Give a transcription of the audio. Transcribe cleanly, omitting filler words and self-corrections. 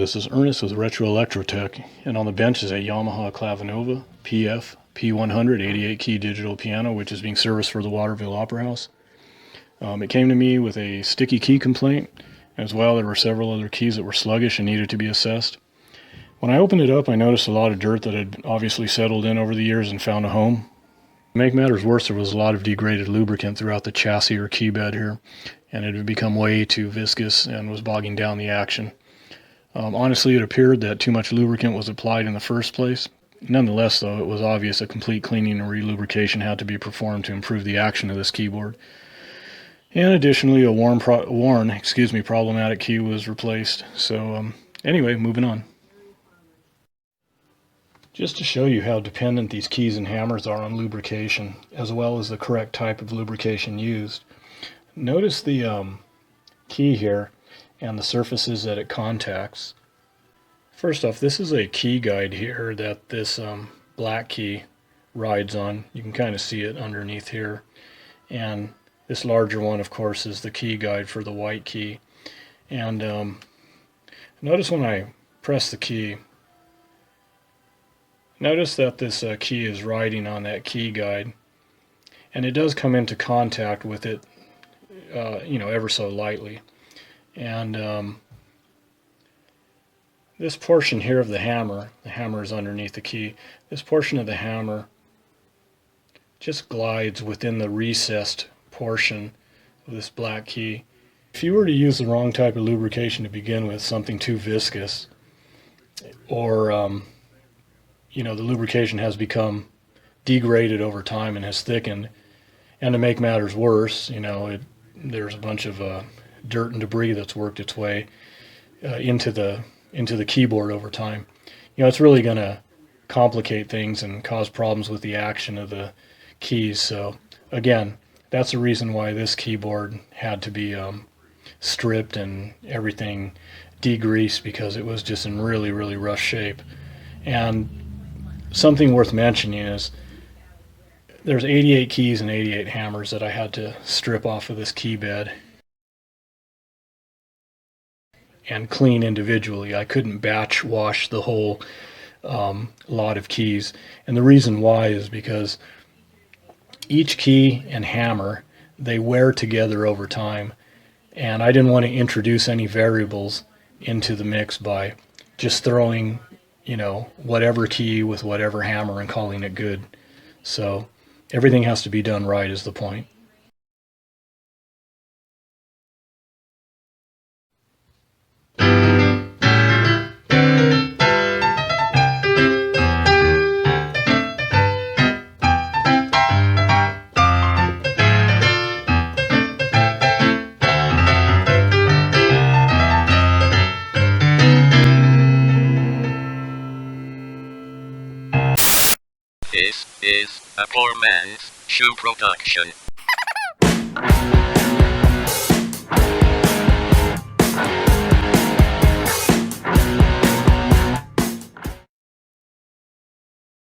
this is Ernest with Retro Electrotech, and on the bench is a Yamaha Clavinova PF P-100 88 key digital piano, which is being serviced for the Waterville Opera House. It came to me with a sticky key complaint. As well, there were several other keys that were sluggish and needed to be assessed. When I opened it up, I noticed a lot of dirt that had obviously settled in over the years and found a home. To make matters worse, there was a lot of degraded lubricant throughout the chassis or key bed here, and it had become way too viscous and was bogging down the action. Honestly, it appeared that too much lubricant was applied in the first place. Nonetheless, though, it was obvious a complete cleaning and relubrication had to be performed to improve the action of this keyboard. And additionally, a problematic key was replaced. So anyway, moving on. Just to show you how dependent these keys and hammers are on lubrication, as well as the correct type of lubrication used. Notice the key here and the surfaces that it contacts. First off, this is a key guide here that this black key rides on. You can kind of see it underneath here. And this larger one, of course, is the key guide for the white key. And notice when I press the key, notice that this key is riding on that key guide. And it does come into contact with it, ever so lightly. And this portion here of the hammer is underneath the key. This portion of the hammer just glides within the recessed portion of this black key. If you were to use the wrong type of lubrication to begin with, something too viscous, or the lubrication has become degraded over time and has thickened, and to make matters worse, there's a bunch of dirt and debris that's worked its way into the keyboard over time. It's really going to complicate things and cause problems with the action of the keys. So again, that's the reason why this keyboard had to be stripped and everything degreased, because it was just in really, really rough shape. And something worth mentioning is there's 88 keys and 88 hammers that I had to strip off of this key bed and clean individually. I couldn't batch wash the whole lot of keys. And the reason why is because each key and hammer, they wear together over time. And I didn't want to introduce any variables into the mix by just throwing, whatever key with whatever hammer and calling it good. So everything has to be done right is the point. This is a poor man's shoe production.